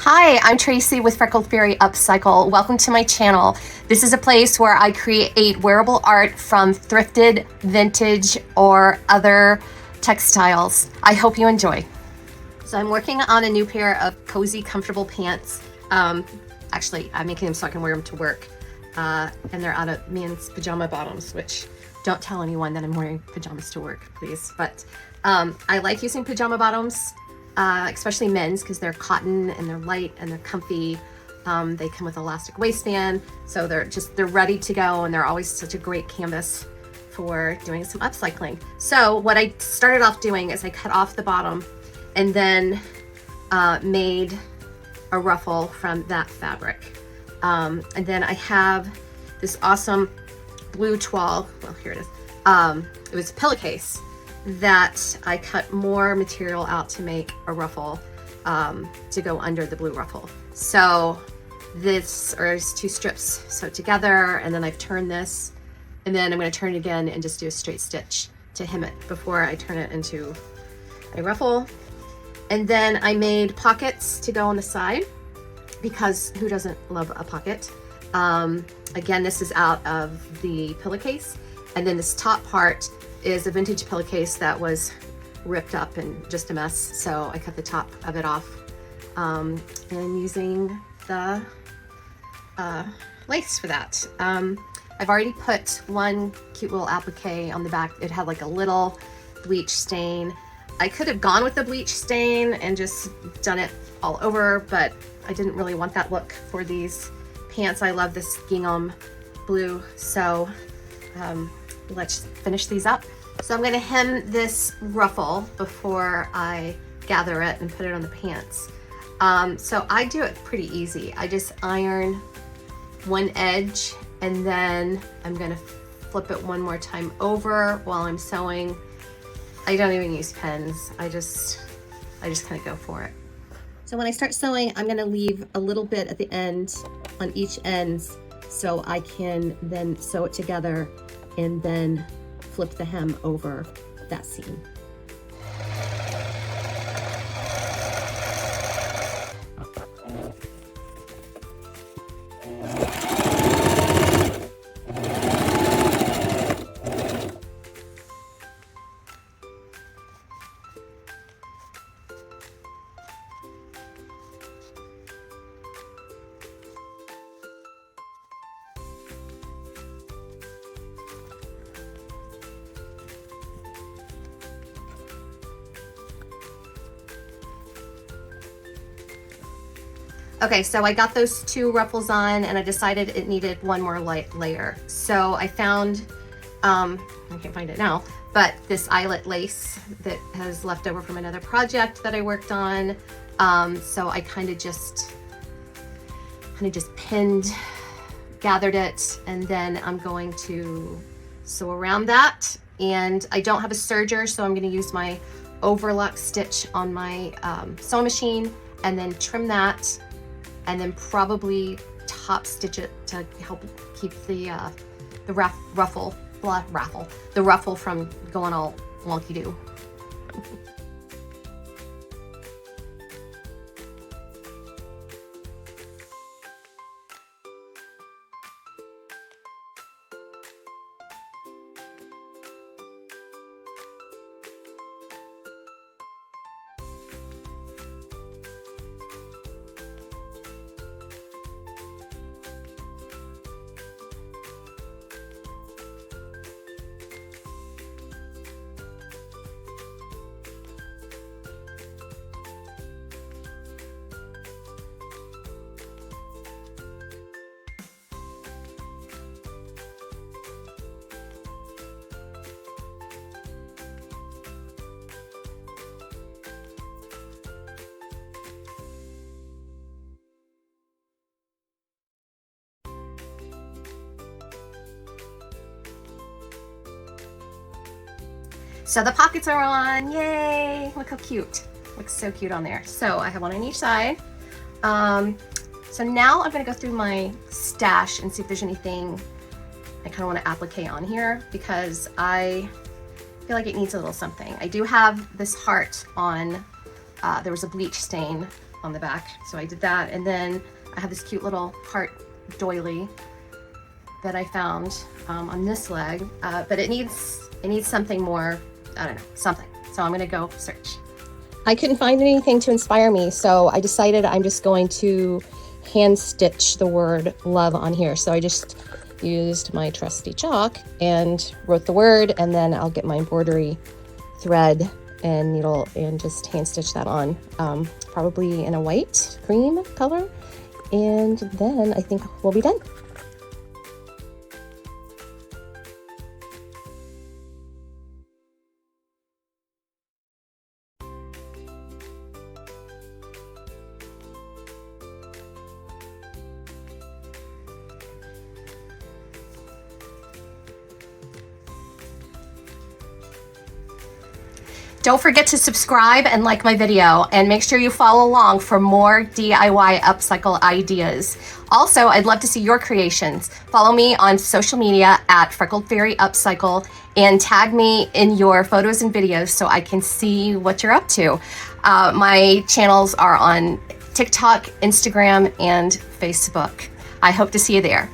Hi, I'm Tracy with Freckled Fairy Upcycle. Welcome to my channel. This is a place where I create wearable art from thrifted, vintage, or other textiles. I hope you enjoy. So I'm working on a new pair of cozy, comfortable pants. Actually, I'm making them so I can wear them to work. And they're out of men's pajama bottoms, which don't tell anyone that I'm wearing pajamas to work, please. But I like using pajama bottoms. Especially men's, because they're cotton and they're light and they're comfy. They come with elastic waistband, so they're ready to go, and they're always such a great canvas for doing some upcycling. So what I started off doing is I cut off the bottom and then made a ruffle from that fabric. And then I have this awesome blue toile. Well, here it is. It was a pillowcase that I cut more material out to make a ruffle to go under the blue ruffle. So this is two strips sewed together, and then I've turned this, and then I'm going to turn it again and just do a straight stitch to hem it before I turn it into a ruffle. And then I made pockets to go on the side, because who doesn't love a pocket? Again, this is out of the pillowcase, and then this top part is a vintage pillowcase that was ripped up and just a mess, so I cut the top of it off and using the lace for that. I've already put one cute little applique on the back. It had like a little bleach stain. I could have gone with the bleach stain and just done it all over, but I didn't really want that look for these pants. I love this gingham blue, so let's finish these up. So I'm going to hem this ruffle before I gather it and put it on the pants. So I do it pretty easy. I just iron one edge, and then I'm going to flip it one more time over while I'm sewing. I don't even use pens. I just kind of go for it. So when I start sewing, I'm going to leave a little bit at the end on each end so I can then sew it together and then flip the hem over that seam. Okay, so I got those two ruffles on, and I decided it needed one more light layer. So I found, I can't find it now, but this eyelet lace that has left over from another project that I worked on. So I kind of just pinned, gathered it, and then I'm going to sew around that. And I don't have a serger, so I'm going to use my overlock stitch on my sewing machine, and then trim that, and then probably top stitch it to help keep the ruffle from going all wonky-doo. So the pockets are on, yay! Look how cute. Looks so cute on there. So I have one on each side. So now I'm gonna go through my stash and see if there's anything I kind of want to applique on here, because I feel like it needs a little something. I do have this heart on, there was a bleach stain on the back. So I did that, and then I have this cute little heart doily that I found on this leg, but it needs something more, I don't know, something. So I'm gonna go search. I couldn't find anything to inspire me, so I decided I'm just going to hand stitch the word love on here. So I just used my trusty chalk and wrote the word, and then I'll get my embroidery thread and needle and just hand stitch that on, probably in a white cream color, and then I think we'll be done. Don't forget to subscribe and like my video, and make sure you follow along for more DIY upcycle ideas. Also, I'd love to see your creations. Follow me on social media at Freckled Fairy Upcycle and tag me in your photos and videos so I can see what you're up to. My channels are on TikTok, Instagram, and Facebook. I hope to see you there.